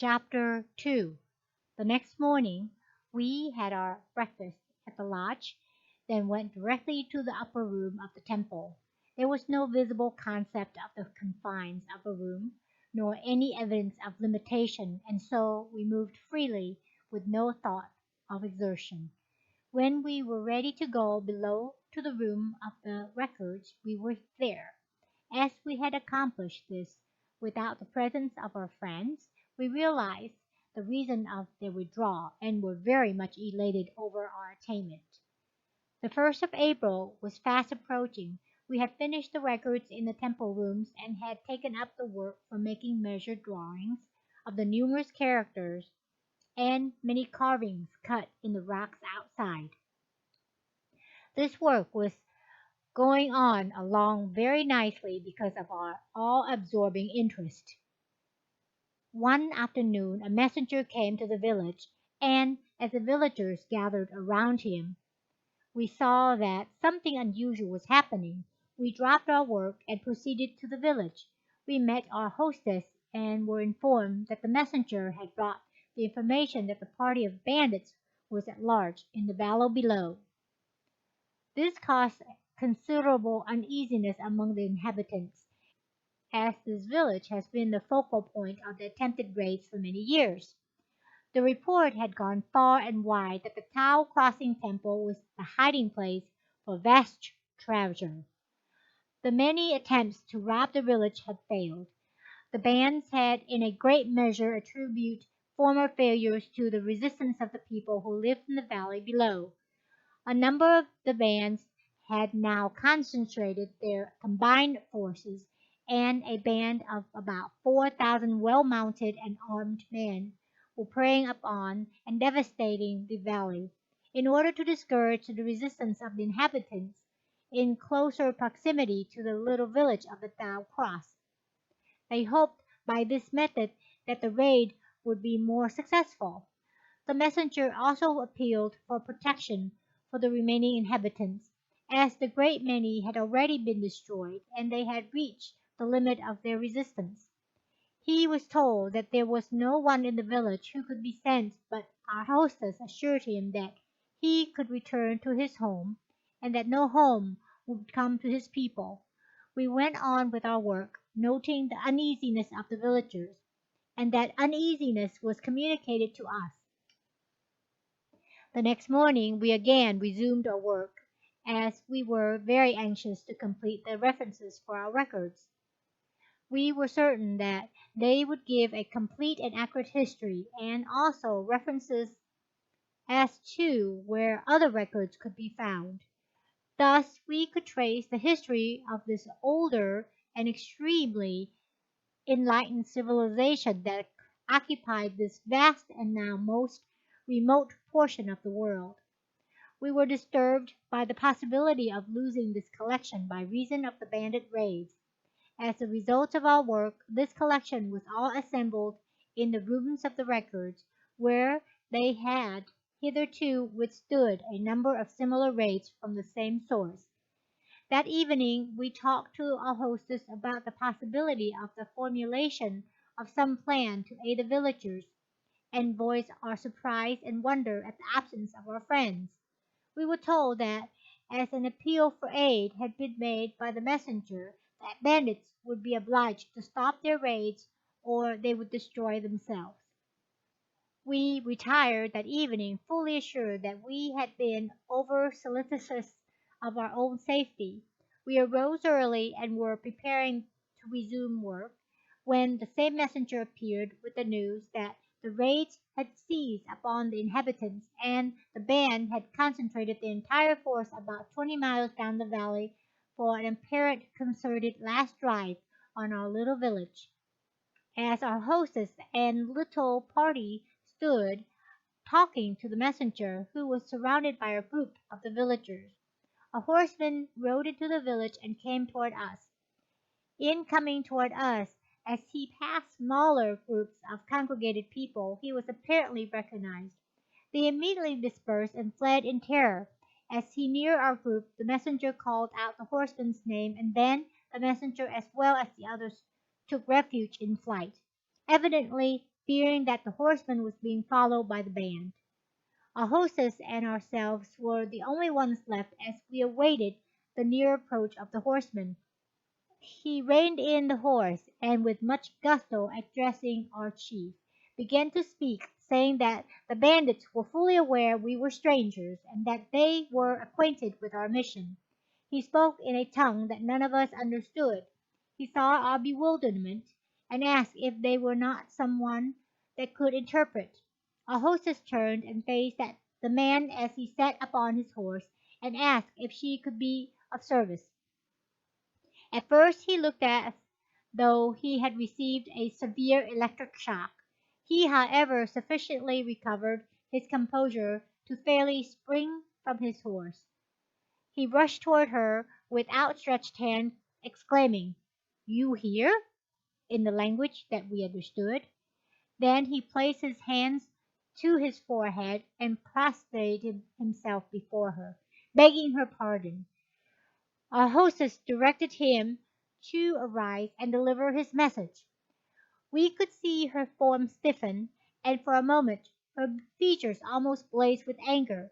Chapter 2. The next morning we had our breakfast at the lodge, then went directly to the upper room of the temple. There was no visible concept of the confines of a room, nor any evidence of limitation, and so we moved freely with no thought of exertion. When we were ready to go below to the room of the records, we were there. As we had accomplished this without the presence of our friends, we realized the reason of their withdrawal and were very much elated over our attainment. The 1st of April was fast approaching. We had finished the records in the temple rooms and had taken up the work for making measured drawings of the numerous characters and many carvings cut in the rocks outside. This work was going on along very nicely because of our all-absorbing interest. One afternoon a messenger came to the village, and as the villagers gathered around him, we saw that something unusual was happening. We dropped our work and proceeded to the village. We met our hostess and were informed that the messenger had brought the information that the party of bandits was at large in the valley below. This caused considerable uneasiness among the inhabitants, as this village has been the focal point of the attempted raids for many years. The report had gone far and wide that the Tau Crossing Temple was the hiding place for vast treasure. The many attempts to rob the village had failed. The bands had in a great measure attributed former failures to the resistance of the people who lived in the valley below. A number of the bands had now concentrated their combined forces, and a band of about 4,000 well-mounted and armed men were preying upon and devastating the valley. In order to discourage the resistance of the inhabitants in closer proximity to the little village of the Tau Cross, they hoped by this method that the raid would be more successful. The messenger also appealed for protection for the remaining inhabitants, as the great many had already been destroyed and they had reached the limit of their resistance. He was told that there was no one in the village who could be sent, but our hostess assured him that he could return to his home, and that no harm would come to his people. We went on with our work, noting the uneasiness of the villagers, and that uneasiness was communicated to us. The next morning we again resumed our work, as we were very anxious to complete the references for our records. We were certain that they would give a complete and accurate history, and also references as to where other records could be found. Thus we could trace the history of this older and extremely enlightened civilization that occupied this vast and now most remote portion of the world. We were disturbed by the possibility of losing this collection by reason of the bandit raids. As a result of our work, this collection was all assembled in the rooms of the records, where they had hitherto withstood a number of similar raids from the same source. That evening we talked to our hostess about the possibility of the formulation of some plan to aid the villagers, and voiced our surprise and wonder at the absence of our friends. We were told that, as an appeal for aid had been made by the messenger, that bandits would be obliged to stop their raids or they would destroy themselves. We retired that evening fully assured that we had been over-solicitous of our own safety. We arose early and were preparing to resume work, when the same messenger appeared with the news that the raids had seized upon the inhabitants, and the band had concentrated the entire force about 20 miles down the valley for an apparent concerted last drive on our little village. As our hostess and little party stood talking to the messenger, who was surrounded by a group of the villagers, a horseman rode into the village and came toward us. In coming toward us, as he passed smaller groups of congregated people, he was apparently recognized. They immediately dispersed and fled in terror. As he neared our group, the messenger called out the horseman's name, and then the messenger as well as the others took refuge in flight. Evidently fearing that the horseman was being followed by the band. Our hostess and ourselves were the only ones left as we awaited the near approach of the horseman. He reined in the horse, and with much gusto addressing our chief, began to speak, saying that the bandits were fully aware we were strangers, and that they were acquainted with our mission. He spoke in a tongue that none of us understood. He saw our bewilderment, and asked if they were not someone that could interpret. Our hostess turned and faced the man as he sat upon his horse, and asked if she could be of service. At first he looked as though he had received a severe electric shock. He, however, sufficiently recovered his composure to fairly spring from his horse. He rushed toward her with outstretched hand, exclaiming, "You here?" in the language that we understood. Then he placed his hands to his forehead and prostrated himself before her, begging her pardon. Our hostess directed him to arise and deliver his message. We could see her form stiffen, and for a moment her features almost blazed with anger,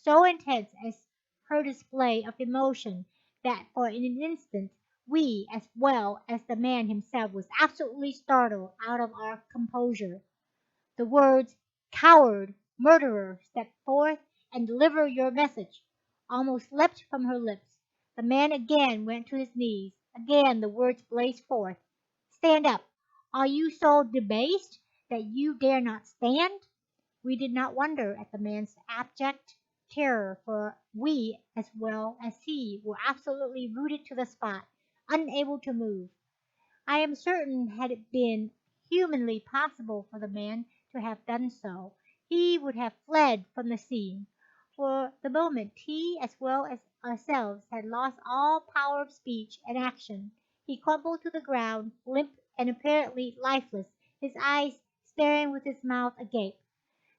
so intense as her display of emotion that for an instant we, as well as the man himself, was absolutely startled out of our composure. The words "coward," "murderer," "step forth and deliver your message," almost leapt from her lips. The man again went to his knees. Again the words blazed forth, "Stand up! Are you so debased that you dare not stand?" We did not wonder at the man's abject terror, for we, as well as he, were absolutely rooted to the spot, unable to move. I am certain had it been humanly possible for the man to have done so, he would have fled from the scene. For the moment he, as well as ourselves, had lost all power of speech and action. He crumpled to the ground, limp and apparently lifeless, his eyes staring with his mouth agape.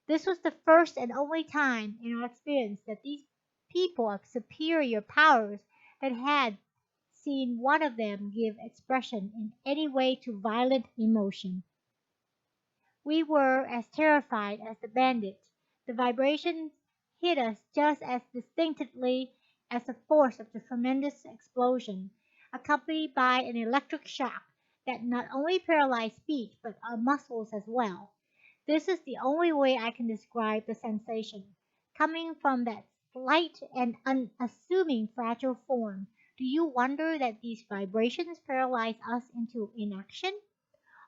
This was the first and only time in our experience that these people of superior powers that had seen one of them give expression in any way to violent emotion. We were as terrified as the bandits. The vibrations hit us just as distinctly as the force of the tremendous explosion, accompanied by an electric shock that not only paralyzed speech but our muscles as well. This is the only way I can describe the sensation. Coming from that slight and unassuming fragile form, do you wonder that these vibrations paralyze us into inaction?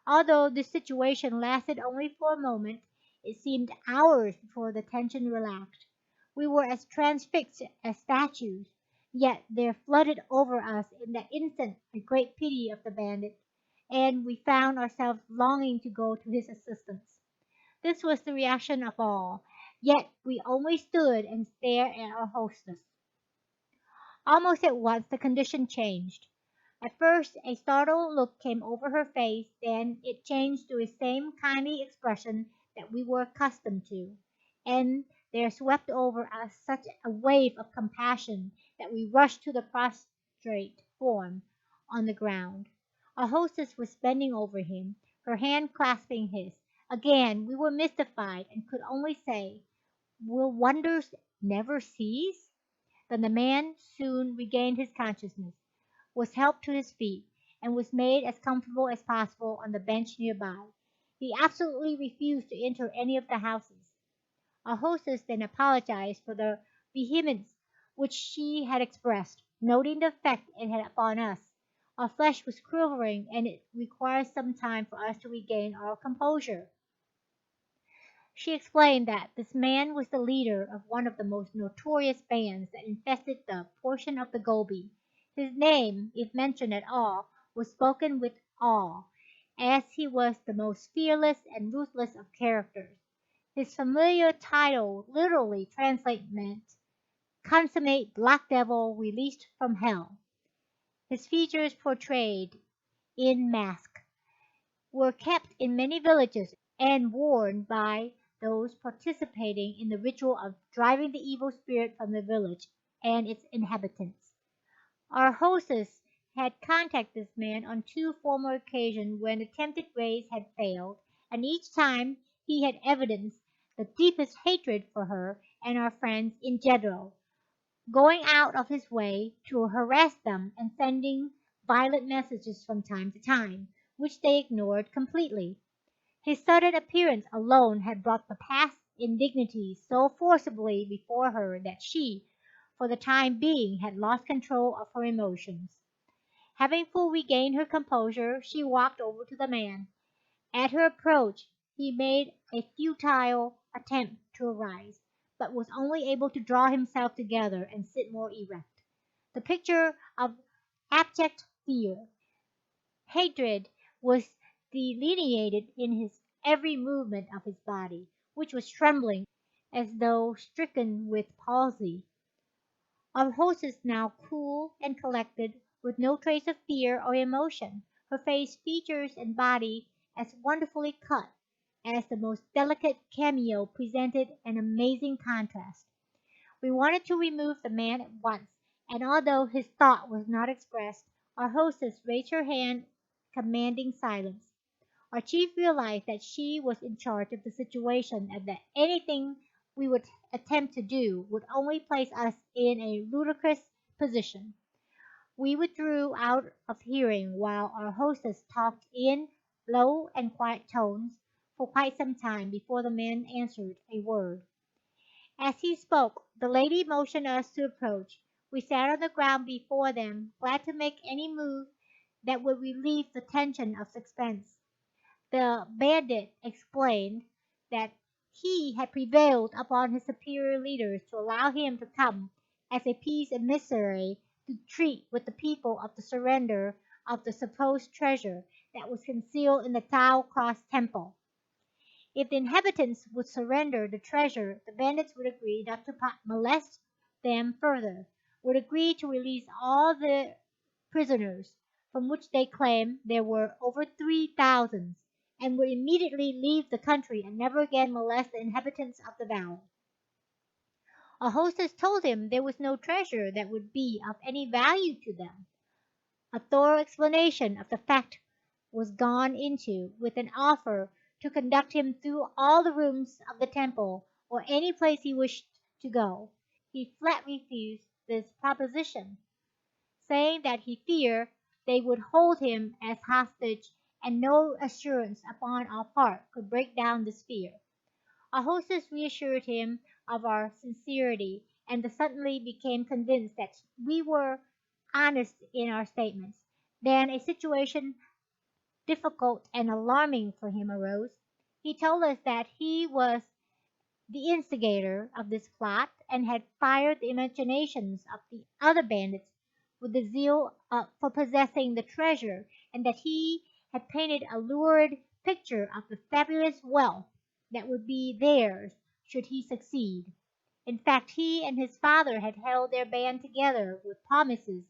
Although the situation lasted only for a moment, it seemed hours before the tension relaxed. We were as transfixed as statues, yet there flooded over us in that instant a great pity of the bandit, and we found ourselves longing to go to his assistance. This was the reaction of all, yet we only stood and stared at our hostess. Almost at once the condition changed. At first a startled look came over her face, then it changed to the same kindly expression that we were accustomed to, and there swept over us such a wave of compassion that we rushed to the prostrate form on the ground. Our hostess was bending over him, her hand clasping his. Again we were mystified and could only say, "Will wonders never cease?" Then the man soon regained his consciousness, was helped to his feet, and was made as comfortable as possible on the bench nearby. He absolutely refused to enter any of the houses. Our hostess then apologized for the vehemence which she had expressed, noting the effect it had upon us. Our flesh was quivering, and it required some time for us to regain our composure. She explained that this man was the leader of one of the most notorious bands that infested the portion of the Gobi. His name, if mentioned at all, was spoken with awe, as he was the most fearless and ruthless of characters. His familiar title literally meant "consummate black devil released from hell." His features portrayed in mask were kept in many villages and worn by those participating in the ritual of driving the evil spirit from the village and its inhabitants. Our hostess had contacted this man on two former occasions when attempted raids had failed, and each time he had evidenced the deepest hatred for her and our friends in general, going out of his way to harass them and sending violent messages from time to time, which they ignored completely. His sudden appearance alone had brought the past indignities so forcibly before her that she, for the time being, had lost control of her emotions. Having fully regained her composure, she walked over to the man. At her approach, he made a futile attempt to arise, but was only able to draw himself together and sit more erect. The picture of abject fear, hatred, was delineated in his every movement of his body, which was trembling as though stricken with palsy. Our hostess, now cool and collected, with no trace of fear or emotion, her face, features, and body as wonderfully cut as the most delicate cameo, presented an amazing contrast. We wanted to remove the man at once, and although his thought was not expressed, our hostess raised her hand commanding silence. Our chief realized that she was in charge of the situation and that anything we would attempt to do would only place us in a ludicrous position. We withdrew out of hearing while our hostess talked in low and quiet tones for quite some time before the man answered a word. As he spoke, the lady motioned us to approach. We sat on the ground before them, glad to make any move that would relieve the tension of suspense. The bandit explained that he had prevailed upon his superior leaders to allow him to come as a peace emissary to treat with the people of the surrender of the supposed treasure that was concealed in the Tau Cross Temple. If the inhabitants would surrender the treasure, the bandits would agree not to molest them further, would agree to release all the prisoners, from which they claimed there were over 3,000, and would immediately leave the country and never again molest the inhabitants of the valley. Our hostess told him there was no treasure that would be of any value to them. A thorough explanation of the fact was gone into, with an offer to conduct him through all the rooms of the temple or any place he wished to go. He flat refused this proposition, saying that he feared they would hold him as hostage, and no assurance upon our part could break down this fear. Our hostess reassured him of our sincerity, and suddenly became convinced that we were honest in our statements. Then a situation difficult and alarming for him arose. He told us that he was the instigator of this plot and had fired the imaginations of the other bandits with the zeal for possessing the treasure, and that he had painted a lurid picture of the fabulous wealth that would be theirs should he succeed. In fact, he and his father had held their band together with promises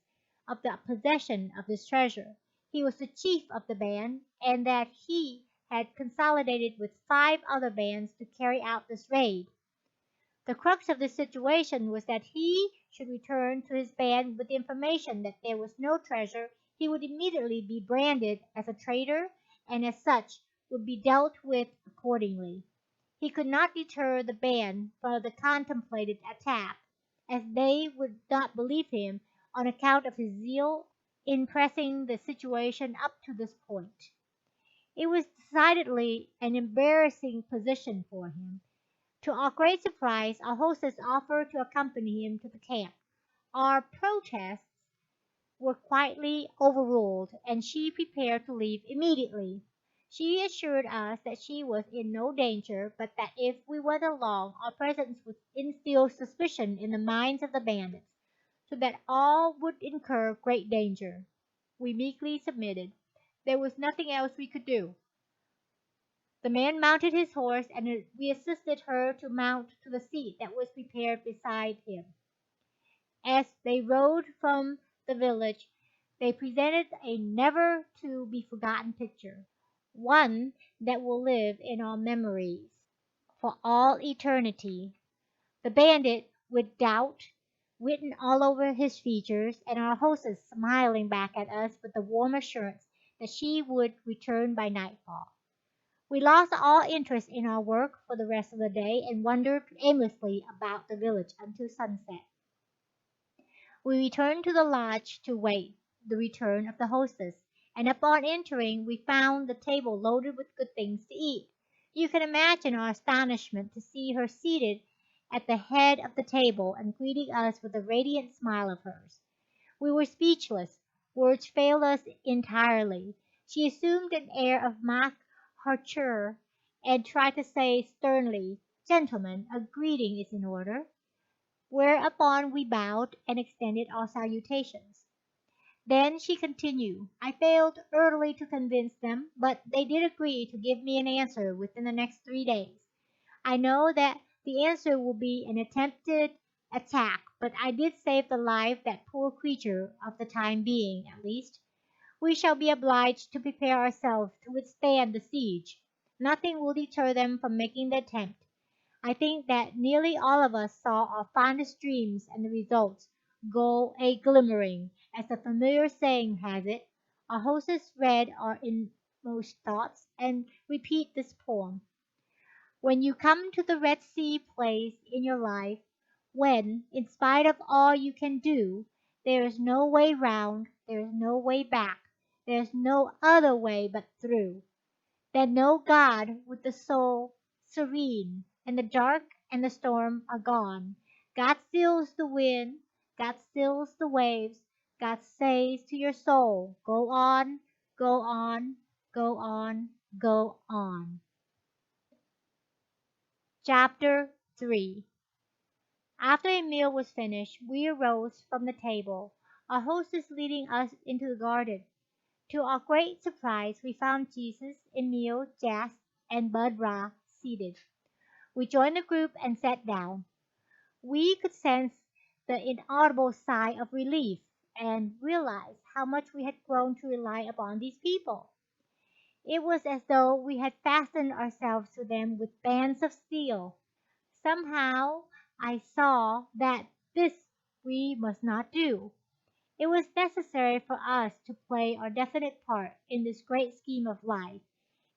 of the possession of this treasure. He was the chief of the band, and that he had consolidated with 5 other bands to carry out this raid. The crux of the situation was that he should return to his band with the information that there was no treasure. He would immediately be branded as a traitor, and as such would be dealt with accordingly. He could not deter the band from the contemplated attack, as they would not believe him on account of his zeal in pressing the situation up to this point. It was decidedly an embarrassing position for him. To our great surprise, our hostess offered to accompany him to the camp. Our protests were quietly overruled, and she prepared to leave immediately. She assured us that she was in no danger, but that if we went along, our presence would instill suspicion in the minds of the bandits, so that all would incur great danger. We meekly submitted. There was nothing else we could do. The man mounted his horse, and we assisted her to mount to the seat that was prepared beside him. As they rode from the village, they presented a never to be forgotten picture, one that will live in our memories for all eternity. The bandit, with doubt written all over his features, and our hostess smiling back at us with the warm assurance that she would return by nightfall. We lost all interest in our work for the rest of the day and wandered aimlessly about the village until sunset. We returned to the lodge to wait the return of the hostess, and upon entering we found the table loaded with good things to eat. You can imagine our astonishment to see her seated at the head of the table and greeting us with a radiant smile of hers. We were speechless. Words failed us entirely. She assumed an air of mock hauteur and tried to say sternly, "Gentlemen, a greeting is in order," whereupon we bowed and extended our salutations. Then she continued, "I failed utterly to convince them, but they did agree to give me an answer within the next 3 days. I know that the answer will be an attempted attack, but I did save the life of that poor creature of the time being, at least. We shall be obliged to prepare ourselves to withstand the siege. Nothing will deter them from making the attempt. I think that nearly all of us saw our fondest dreams and the results go a glimmering, as the familiar saying has it. Our hostess read our inmost thoughts, and repeat this poem. When you come to the Red Sea place in your life, when, in spite of all you can do, there is no way round, there is no way back, there is no other way but through, then know God with the soul serene, and the dark and the storm are gone. God stills the wind, God stills the waves, God says to your soul, go on, go on, go on, go on. Chapter 3. After a meal was finished, we arose from the table, our hostess leading us into the garden. To our great surprise, we found Jesus, Emil, Jas, and Bud Ra seated. We joined the group and sat down. We could sense the inaudible sigh of relief and realize how much we had grown to rely upon these people. It was as though we had fastened ourselves to them with bands of steel. Somehow I saw that this we must not do. It was necessary for us to play our definite part in this great scheme of life.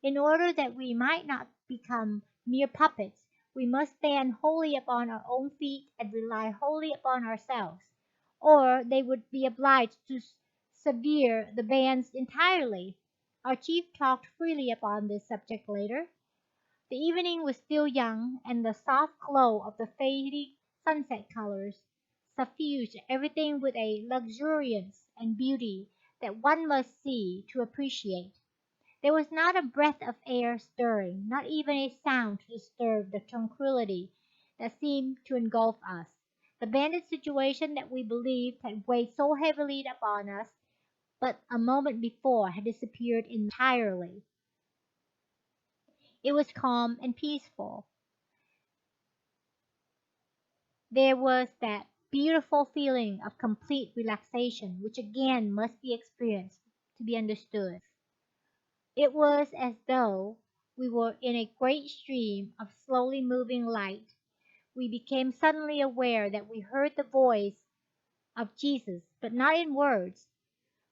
In order that we might not become mere puppets, we must stand wholly upon our own feet and rely wholly upon ourselves, or they would be obliged to sever the bands entirely. Our chief talked freely upon this subject later. The evening was still young, and the soft glow of the fading sunset colors suffused everything with a luxuriance and beauty that one must see to appreciate. There was not a breath of air stirring, not even a sound to disturb the tranquillity that seemed to engulf us. The bandit situation that we believed had weighed so heavily upon us but a moment before had disappeared entirely. It was calm and peaceful. There was that beautiful feeling of complete relaxation which again must be experienced to be understood. It was as though we were in a great stream of slowly moving light. We became suddenly aware that we heard the voice of Jesus, but not in words.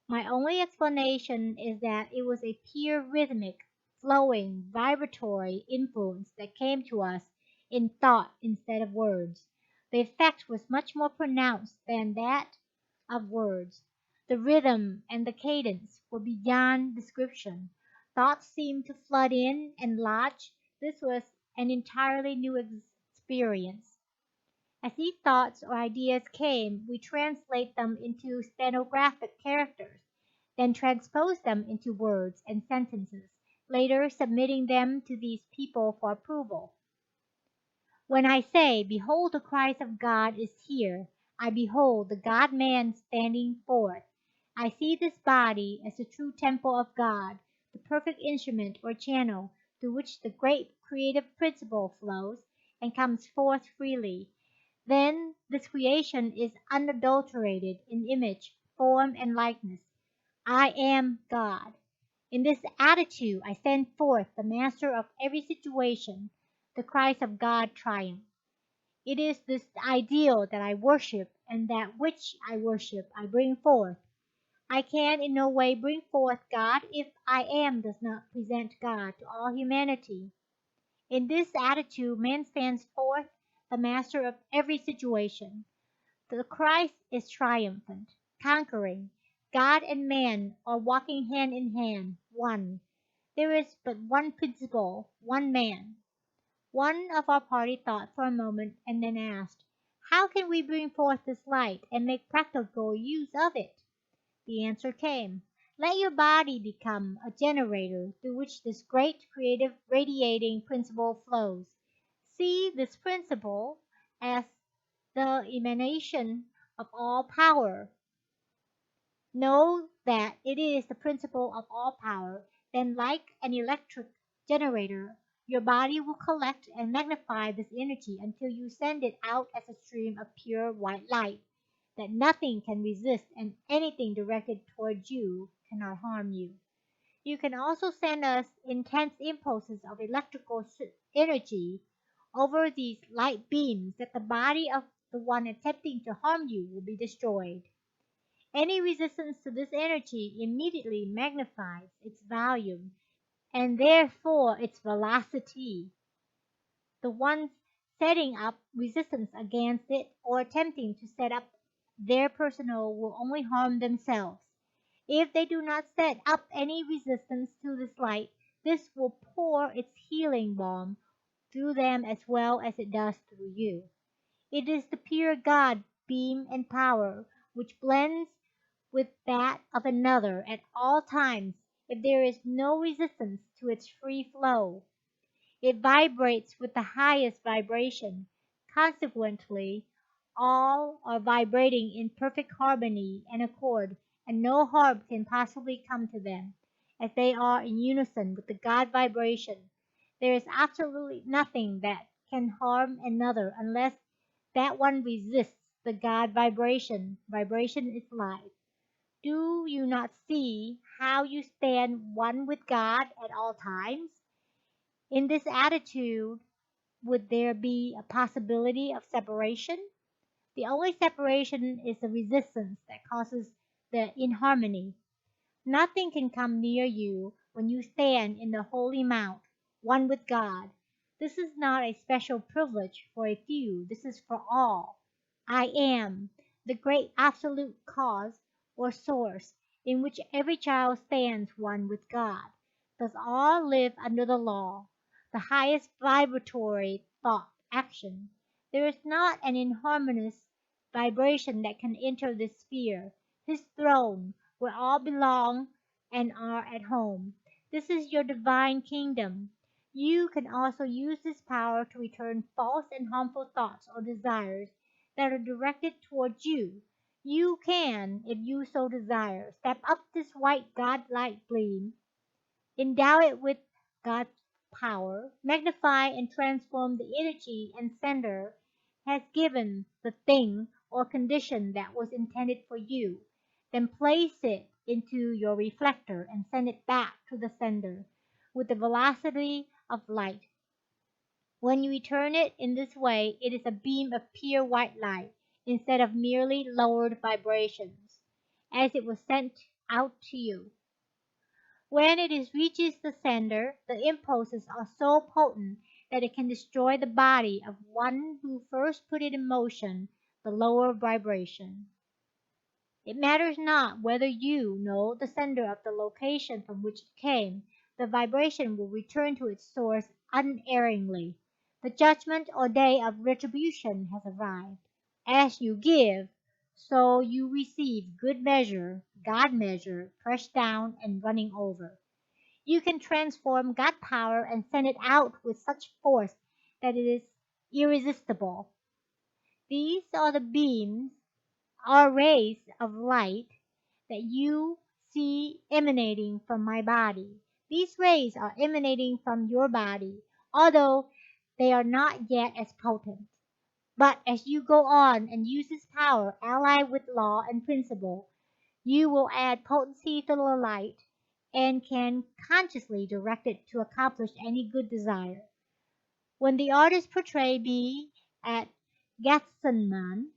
My only explanation is that it was a pure rhythmic, flowing, vibratory influence that came to us in thought instead of words. The effect was much more pronounced than that of words. The rhythm and the cadence were beyond description. Thoughts seemed to flood in and lodge. This was an entirely new experience. As these thoughts or ideas came, we translate them into stenographic characters, then transpose them into words and sentences, later submitting them to these people for approval. When I say, "Behold, the Christ of God is here," I behold the God-man standing forth. I see this body as the true temple of God, the perfect instrument or channel through which the great creative principle flows and comes forth freely. Then this creation is unadulterated in image, form, and likeness. I am God. In this attitude I send forth the master of every situation. The Christ of God triumph. It is this ideal that I worship, and that which I worship I bring forth. I can in no way bring forth God if I am does not present God to all humanity. In this attitude, man stands forth the master of every situation. The Christ is triumphant, conquering. God and man are walking hand in hand, one. There is but one principle, one man. One of our party thought for a moment and then asked, "How can we bring forth this light and make practical use of it?" The answer came, "Let your body become a generator through which this great creative radiating principle flows. See this principle as the emanation of all power. Know that it is the principle of all power. Then, like an electric generator, your body will collect and magnify this energy until you send it out as a stream of pure white light that nothing can resist and anything directed towards you cannot harm you. You can also send us intense impulses of electrical energy over these light beams that the body of the one attempting to harm you will be destroyed. Any resistance to this energy immediately magnifies its volume and therefore its velocity. The ones setting up resistance against it or attempting to set up their personal will only harm themselves. If they do not set up any resistance to this light, this will pour its healing balm through them as well as it does through you. It is the pure God beam and power which blends with that of another at all times if there is no resistance to its free flow. It vibrates with the highest vibration. Consequently, all are vibrating in perfect harmony and accord, and no harm can possibly come to them, as they are in unison with the God vibration. There is absolutely nothing that can harm another unless that one resists the God vibration. Vibration is life. Do you not see how you stand one with God at all times? In this attitude, would there be a possibility of separation? The only separation is the resistance that causes the inharmony. Nothing can come near you when you stand in the holy mount, one with God. This is not a special privilege for a few, this is for all. I am the great absolute cause or source in which every child stands one with God. Thus all live under the law, the highest vibratory thought action. There is not an inharmonious vibration that can enter this sphere, his throne, where all belong and are at home. This is your divine kingdom. You can also use this power to return false and harmful thoughts or desires that are directed towards you. You can, if you so desire, step up this white God-light gleam, endow it with God's power, magnify and transform the energy and sender has given the thing or condition that was intended for you. Then place it into your reflector and send it back to the sender with the velocity of light. When you return it in this way, it is a beam of pure white light instead of merely lowered vibrations, as it was sent out to you. When it reaches the sender, the impulses are so potent that it can destroy the body of one who first put it in motion, the lower vibration. It matters not whether you know the sender of the location from which it came, the vibration will return to its source unerringly. The judgment or day of retribution has arrived. As you give, so you receive good measure, God measure, pressed down and running over. You can transform God power and send it out with such force that it is irresistible. These are the beams or rays of light that you see emanating from my body. These rays are emanating from your body, although they are not yet as potent. But as you go on and use this power allied with law and principle, you will add potency to the light and can consciously direct it to accomplish any good desire. When the artist portray me at Gethsemane,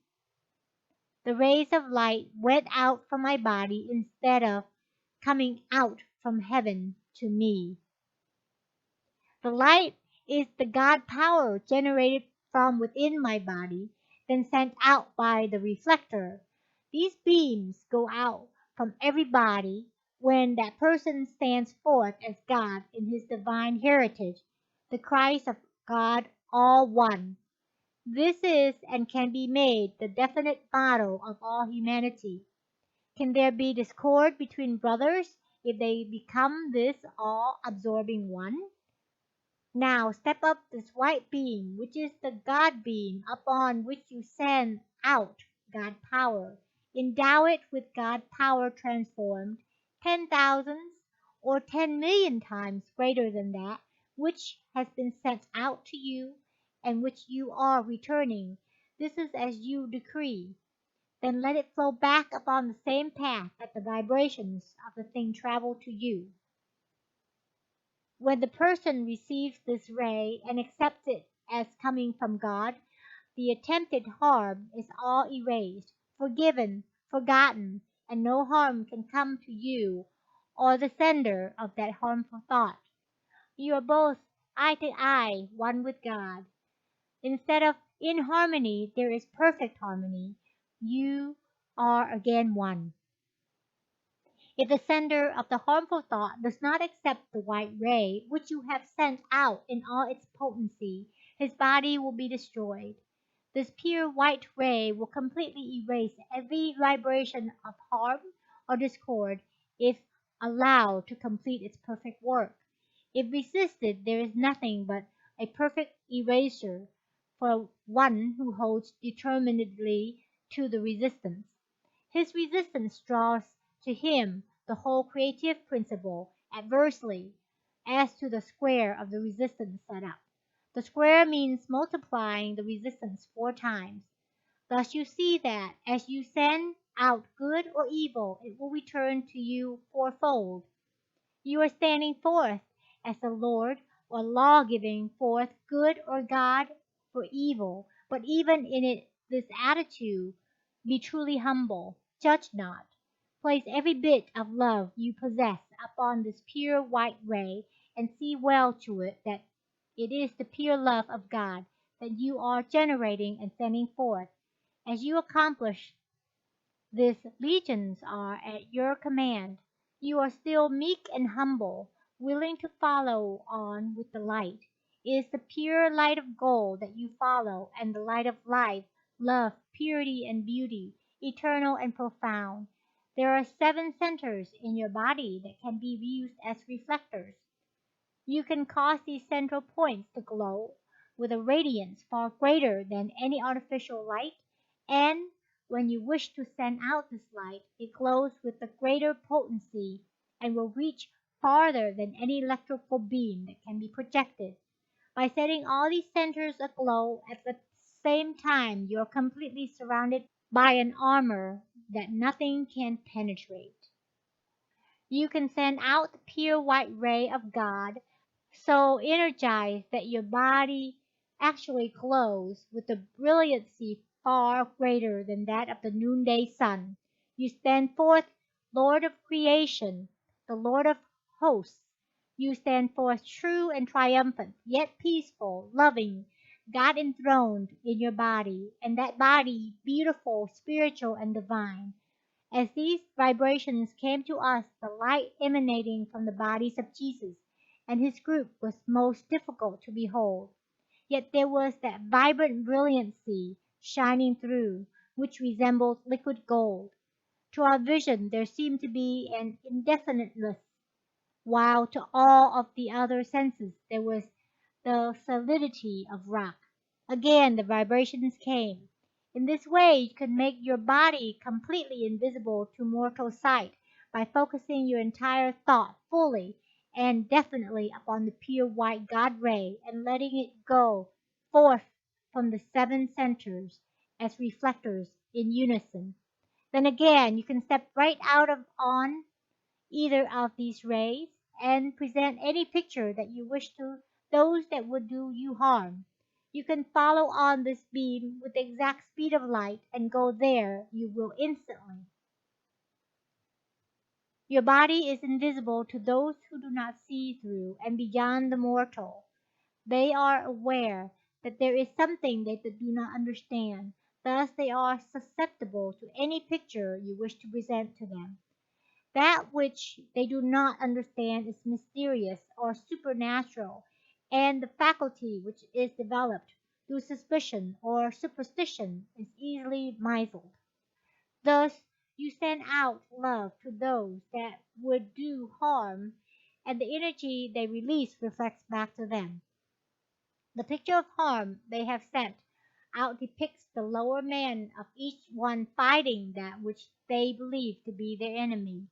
The rays of light went out from my body instead of coming out from heaven to me. The light is the God power generated from within my body, then sent out by the reflector. These beams go out from everybody when that person stands forth as God in his divine heritage, the Christ of God, all one. This is and can be made the definite motto of all humanity. Can there be discord between brothers if they become this all absorbing one? Now step up this white beam, which is the God beam upon which you send out God power. Endow it with God power transformed, 10,000s or 10,000,000 times greater than that which has been sent out to you and which you are returning. This is as you decree. Then let it flow back upon the same path that the vibrations of the thing travel to you. When the person receives this ray and accepts it as coming from God, the attempted harm is all erased, forgiven, forgotten, and no harm can come to you or the sender of that harmful thought. You are both eye to eye, one with God. Instead of inharmony, there is perfect harmony. You are again one. If the sender of the harmful thought does not accept the white ray which you have sent out in all its potency, his body will be destroyed. This pure white ray will completely erase every vibration of harm or discord if allowed to complete its perfect work. If resisted, there is nothing but a perfect erasure for one who holds determinedly to the resistance. His resistance draws to him the whole creative principle adversely as to the square of the resistance set up. The square means multiplying the resistance 4 times. Thus you see that as you send out good or evil, it will return to you fourfold. You are standing forth as the Lord or law giving forth good or God for evil, but even in this attitude, be truly humble. Judge not. Place every bit of love you possess upon this pure white ray and see well to it that it is the pure love of God that you are generating and sending forth. As you accomplish this, legions are at your command. You are still meek and humble, willing to follow on with the light. It is the pure light of gold that you follow, and the light of life, love, purity, and beauty, eternal and profound. There are 7 centers in your body that can be used as reflectors. You can cause these central points to glow with a radiance far greater than any artificial light, and when you wish to send out this light, it glows with a greater potency and will reach farther than any electrical beam that can be projected. By setting all these centers aglow at the same time, you are completely surrounded by an armor that nothing can penetrate. You can send out the pure white ray of God so energized that your body actually glows with a brilliancy far greater than that of the noonday sun. You stand forth Lord of creation, the Lord of hosts. You stand forth true and triumphant, yet peaceful, loving, God enthroned in your body, and that body beautiful, spiritual, and divine. As these vibrations came to us, the light emanating from the bodies of Jesus and his group was most difficult to behold. Yet there was that vibrant brilliancy shining through, which resembled liquid gold. To our vision there seemed to be an indefiniteness, while to all of the other senses there was the solidity of rock. Again the vibrations came. In this way you could make your body completely invisible to mortal sight by focusing your entire thought fully and definitely upon the pure white God ray and letting it go forth from the 7 centers as reflectors in unison. Then again you can step right out of on either of these rays and present any picture that you wish to those that would do you harm. You can follow on this beam with the exact speed of light and go there you will instantly. Your body is invisible to those who do not see through and beyond the mortal. They are aware that there is something that they do not understand. Thus they are susceptible to any picture you wish to present to them. That which they do not understand is mysterious or supernatural, and the faculty which is developed through suspicion or superstition is easily misled. Thus you send out love to those that would do harm, and the energy they release reflects back to them. The picture of harm they have sent out depicts the lower man of each one fighting that which they believe to be their enemy,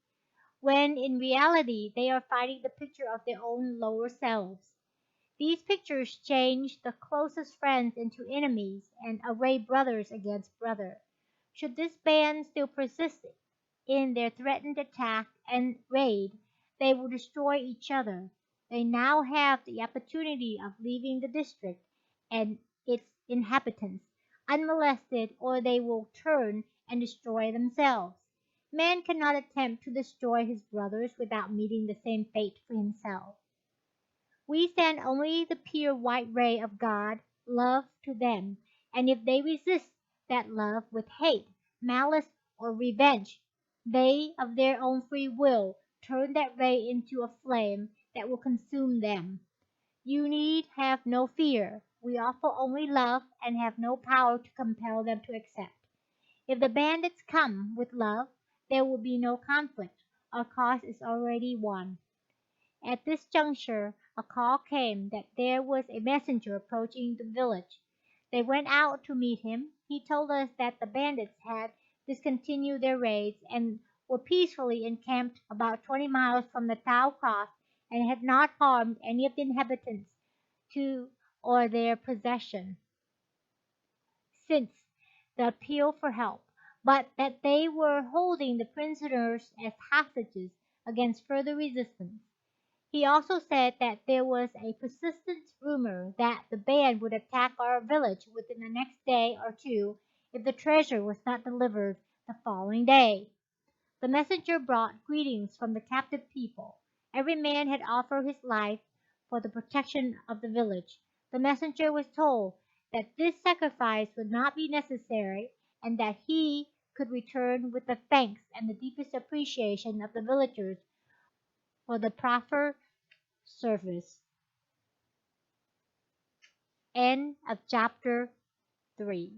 when in reality they are fighting the picture of their own lower selves. These pictures change the closest friends into enemies and array brothers against brother. Should this band still persist in their threatened attack and raid, they will destroy each other. They now have the opportunity of leaving the district and its inhabitants unmolested, or they will turn and destroy themselves. Man cannot attempt to destroy his brothers without meeting the same fate for himself. We send only the pure white ray of God, love, to them, and if they resist that love with hate, malice, or revenge, they of their own free will turn that ray into a flame that will consume them. You need have no fear. We offer only love and have no power to compel them to accept. If the bandits come with love, there will be no conflict. Our cause is already won. At this juncture a call came that there was a messenger approaching the village. They went out to meet him. He told us that the bandits had discontinued their raids and were peacefully encamped about 20 miles from the Tau Cross and had not harmed any of the inhabitants to or their possession since the appeal for help, but that they were holding the prisoners as hostages against further resistance. He also said that there was a persistent rumor that the band would attack our village within the next day or two if the treasure was not delivered the following day. The messenger brought greetings from the captive people. Every man had offered his life for the protection of the village. The messenger was told that this sacrifice would not be necessary and that he could return with the thanks and the deepest appreciation of the villagers for the proffered service. End of chapter 3.